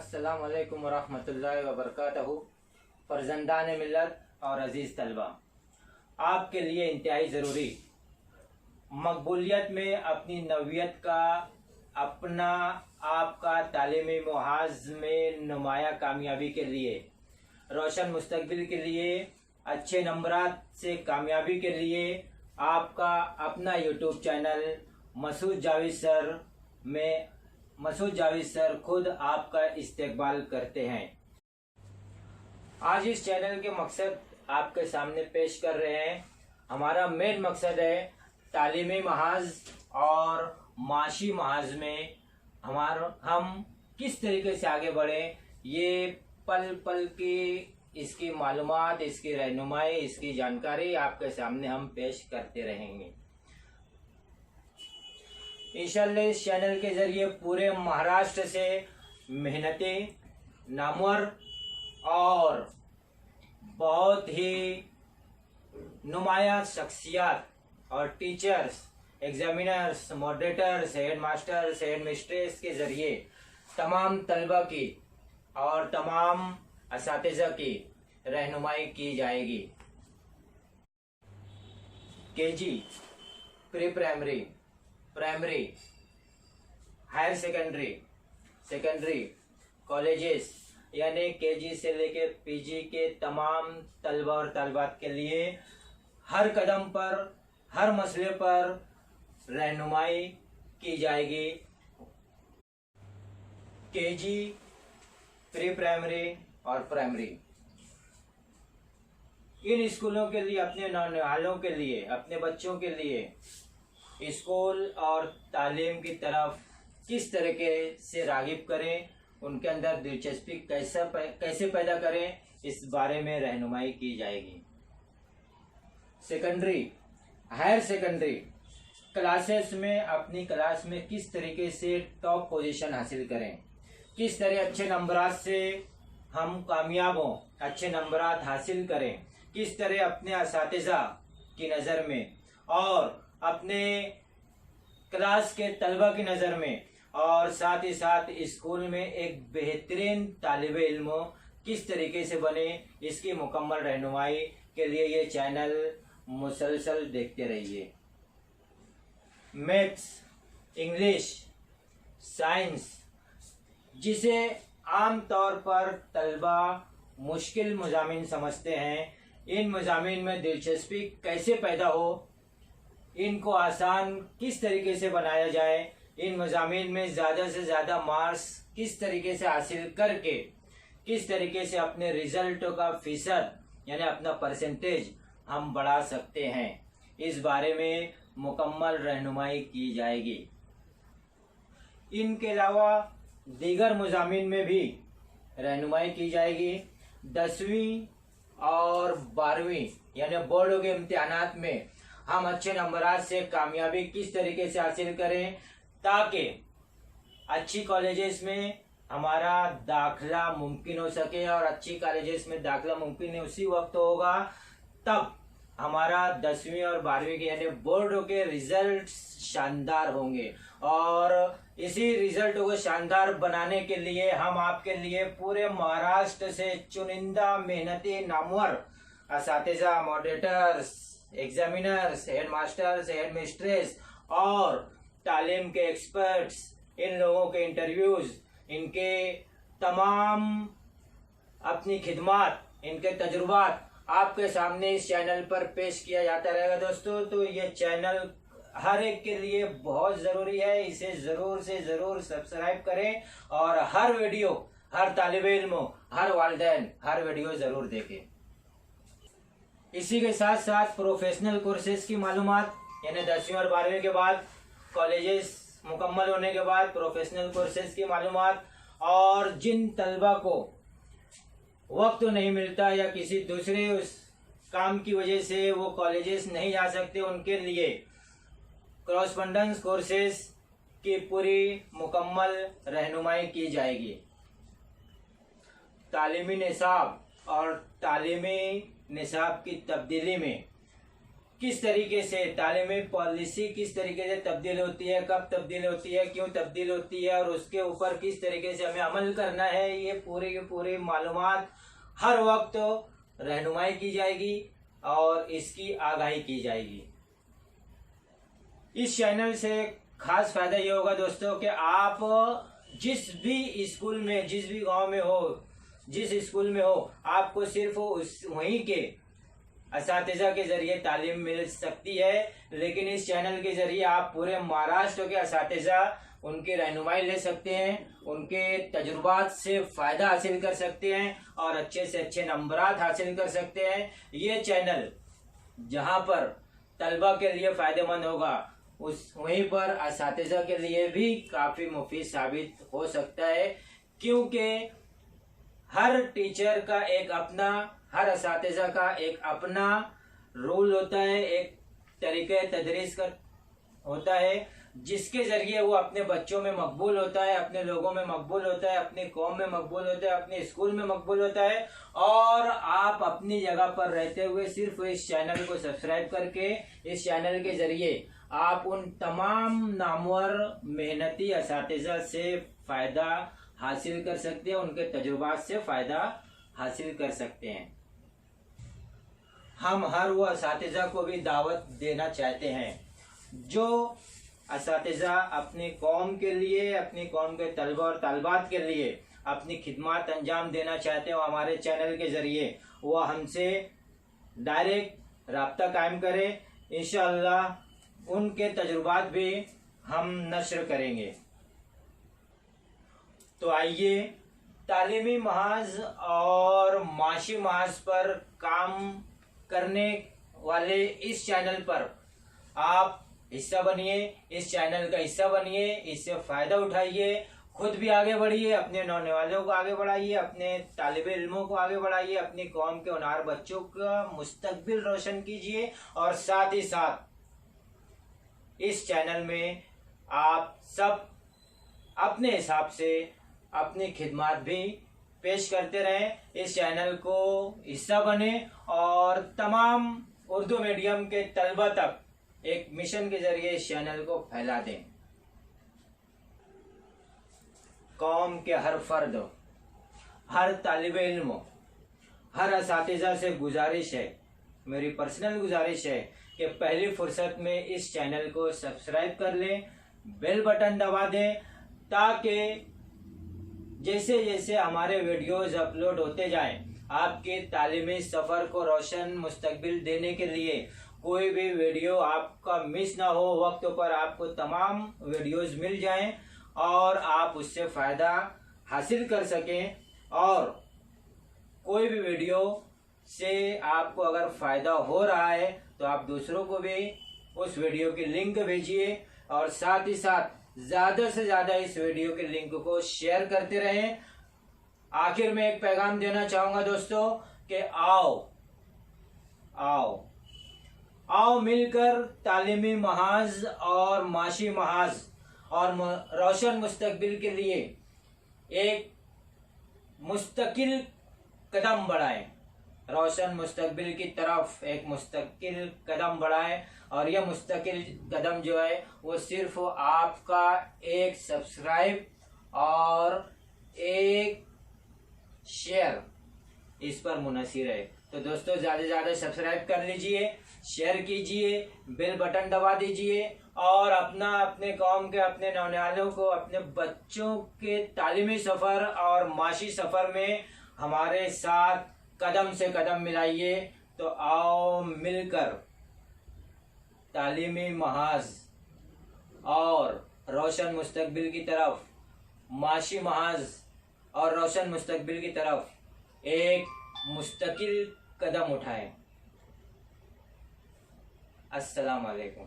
अस्सलाम वालेकुम वरहमतुल्लाहि वबरकातुहू। फर्जंदान मिल्लत और अज़ीज़ तलबा, आपके लिए इंतहाई ज़रूरी मकबूलियत में अपनी नौइयत का अपना आपका तालीमी मुहाज़ में नुमाया कामयाबी के लिए, रोशन मुस्तकबिल के लिए, अच्छे नंबरात से कामयाबी के लिए आपका अपना YouTube channel Masood Javed sir खुद आपका इस्तकबाल करते हैं। आज इस चैनल के मकसद आपके सामने पेश कर रहे हैं। हमारा मेन मकसद है तालीमी महाज और माशी महाज में हम किस तरीके से आगे बढ़ें, ये पल पल की इसकी मालूमात, इसकी रहनुमाई, इसकी जानकारी आपके सामने हम पेश करते रहेंगे। इंशाअल्लाह इस चैनल के ज़रिए पूरे महाराष्ट्र से मेहनती, नामवर और बहुत ही नुमाया शख्सियत और teachers, examiners, moderators, head masters, head mistress के ज़रिए तमाम तलबा की और तमाम असातिज़ा की रहनुमाई की जाएगी। KG, pre primary, primary, higher secondary, colleges यानी केजी से लेकर पीजी के तमाम तलबा और तलबात के लिए हर कदम पर, हर मसले पर रहनुमाई की जाएगी। केजी, प्री प्राइमरी और प्राइमरी, इन स्कूलों के लिए, अपने नौनिहालों के लिए, अपने बच्चों के लिए स्कूल और तालीम की तरफ किस तरीके से रागिब करें, उनके अंदर दिलचस्पी कैसे पैदा करें, इस बारे में रहनुमाई की जाएगी। सेकेंडरी, हायर सेकेंडरी क्लासेस में अपनी क्लास में किस तरीके से टॉप पोजीशन हासिल करें, किस तरह अच्छे नंबरात से हम कामयाब हों, अच्छे नंबरात हासिल करें, किस तरह अपने असातिज़ा की नज़र में और अपने क्लास के तलबा की नज़र में और साथ ही साथ स्कूल में एक बेहतरीन तालिब इल्म किस तरीके से बने, इसकी मुकम्मल रहनुमाई के लिए ये चैनल मुसलसल देखते रहिए। मैथ्स, इंग्लिश, साइंस, जिसे आम तौर पर तलबा मुश्किल मज़ामीन समझते हैं, इन मज़ामीन में दिलचस्पी कैसे पैदा हो, इनको आसान किस तरीके से बनाया जाए, इन मज़ामीन में ज़्यादा से ज़्यादा मार्क्स किस तरीके से हासिल करके किस तरीके से अपने रिज़ल्टों का फीसद यानी अपना परसेंटेज हम बढ़ा सकते हैं, इस बारे में मुकम्मल रहनुमाई की जाएगी। इनके अलावा दीगर मज़ामीन में भी रहनुमाई की जाएगी। 10वीं और 12वीं यानी बोर्ड के इम्तिहानात में हम अच्छे नंबरात से कामयाबी किस तरीके से हासिल करें ताकि अच्छी कॉलेजेस में हमारा दाखिला मुमकिन हो सके, और अच्छी कॉलेजेस में दाखिला मुमकिन उसी वक्त होगा तब हमारा 10वीं और 12वीं के यानी बोर्ड के रिजल्ट शानदार होंगे। और इसी रिजल्ट को शानदार बनाने के लिए हम आपके लिए पूरे महाराष्ट्र से चुनिंदा मेहनती नामवर असातिज़ा, moderators, examiners, head masters, head mistress और तालीम के एक्सपर्ट्स, इन लोगों के इंटरव्यूज, इनके तमाम अपनी खिदमात, इनके तजुर्बात आपके सामने इस चैनल पर पेश किया जाता रहेगा। दोस्तों, तो ये चैनल हर एक के लिए बहुत ज़रूरी है, इसे ज़रूर से ज़रूर सब्सक्राइब करें और हर वीडियो, हर तालिब इल्म, हर वालिदैन हर वीडियो ज़रूर देखें। इसी के साथ साथ प्रोफेशनल कोर्सेज की मालूमात यानी 10वीं और 12वीं के बाद कॉलेजेस मुकम्मल होने के बाद प्रोफेशनल कोर्सेज की मालूमात, और जिन तलबा को वक्त नहीं मिलता या किसी दूसरे उस काम की वजह से वो कॉलेजेस नहीं जा सकते, उनके लिए कॉरेस्पॉन्डेंस कोर्सेज की पूरी मुकम्मल रहनुमाई की जाएगी। तालीमी निसाब और तालीमी निसाब की तब्दीली में किस तरीके से तालीमी पॉलिसी किस तरीके से तब्दील होती है, कब तब्दील होती है, क्यों तब्दील होती है और उसके ऊपर किस तरीके से हमें अमल करना है, ये पूरे के पूरे मालूमात हर वक्त रहनुमाई की जाएगी और इसकी आगाही की जाएगी। इस चैनल से खास फायदा ये होगा दोस्तों कि आप जिस भी स्कूल में, जिस भी गांव में हो, जिस स्कूल में हो, आपको सिर्फ वहीं के असातिज़ा के जरिए तालीम मिल सकती है, लेकिन इस चैनल के जरिए आप पूरे महाराष्ट्र के असातिज़ा उनकी रहनुमाई ले सकते हैं, उनके तजुर्बात से फ़ायदा हासिल कर सकते हैं और अच्छे से अच्छे नंबरात हासिल कर सकते हैं। ये चैनल जहां पर तलबा के लिए फ़ायदेमंद होगा, वहीं पर असातिज़ा के लिए भी काफ़ी मुफीद साबित हो सकता है, क्योंकि हर टीचर का एक अपना, हर असातिज़ा का एक अपना रूल होता है, एक तरीक़े तदरीस का होता है, जिसके ज़रिए वो अपने बच्चों में मकबूल होता है, अपने लोगों में मकबूल होता है, अपनी कौम में मकबूल होता है, अपने स्कूल में मकबूल होता है। और आप अपनी जगह पर रहते हुए सिर्फ इस चैनल को सब्सक्राइब करके, इस चैनल के ज़रिए आप उन तमाम नामवर मेहनती असातिज़ा से फ़ायदा हासिल कर सकते हैं, उनके तजुर्बात से फ़ायदा हासिल कर सकते हैं। हम हर वो असातिज़ा को भी दावत देना चाहते हैं जो असातिज़ा अपनी कौम के लिए, अपनी कौम के तलबा और तलबात के लिए अपनी खिदमत अंजाम देना चाहते हो हमारे चैनल के ज़रिए, वह हमसे डायरेक्ट राब्ता कायम करें। इंशाअल्लाह उनके तजुर्बात भी हम नश्र करेंगे। तो आइए तालीमी महाज और माशी महाज पर काम करने वाले इस चैनल पर आप हिस्सा बनिए, इस चैनल का हिस्सा बनिए, इससे फ़ायदा उठाइए, खुद भी आगे बढ़िए, अपने नौने वालों को आगे बढ़ाइए, अपने तालिबे इल्मों को आगे बढ़ाइए, अपनी कौम के होनहार बच्चों का मुस्तकबिल रोशन कीजिए और साथ ही साथ इस चैनल में आप सब अपने हिसाब से अपनी खिदमत भी पेश करते रहें। इस चैनल को हिस्सा बने और तमाम उर्दू मीडियम के तलबा तक एक मिशन के जरिए इस चैनल को फैला दें। कौम के हर फर्द, हर तालिबे इल्म, हर असातिज़ा से गुजारिश है, मेरी पर्सनल गुजारिश है कि पहली फुर्सत में इस चैनल को सब्सक्राइब कर लें, बेल बटन दबा दें, ताकि जैसे जैसे हमारे वीडियोस अपलोड होते जाएं, आपके तालीमी सफ़र को रोशन मुस्तकबिल देने के लिए कोई भी वीडियो आपका मिस ना हो, वक्त पर आपको तमाम वीडियोस मिल जाएं और आप उससे फ़ायदा हासिल कर सकें। और कोई भी वीडियो से आपको अगर फ़ायदा हो रहा है तो आप दूसरों को भी उस वीडियो की लिंक भेजिए और साथ ही साथ ज़्यादा से ज़्यादा इस वीडियो के लिंक को शेयर करते रहें। आखिर में एक पैगाम देना चाहूँगा दोस्तों कि आओ मिलकर तालीमी महाज और माशी महाज और रोशन मुस्तकबिल के लिए एक मुस्तकिल कदम बढ़ाएं, रोशन मुस्तकबिल की तरफ एक मुस्तकिल कदम बढ़ाएं। और यह मुस्तकिल कदम जो है वो सिर्फ आपका एक सब्सक्राइब और एक शेयर इस पर मुनहसर है। तो दोस्तों ज़्यादा से ज़्यादा सब्सक्राइब कर लीजिए, शेयर कीजिए, बेल बटन दबा दीजिए और अपने कौम के, अपने नौनिहालों को, अपने बच्चों के तालीमी सफ़र और माशी सफ़र में हमारे साथ कदम से कदम मिलाइए। तो आओ मिलकर तालीमी महाज और रोशन मुस्तकबिल की तरफ, माशी महाज और रोशन मुस्तकबिल की तरफ एक मुस्तकिल कदम उठाएं। अस्सलाम वालेकुम।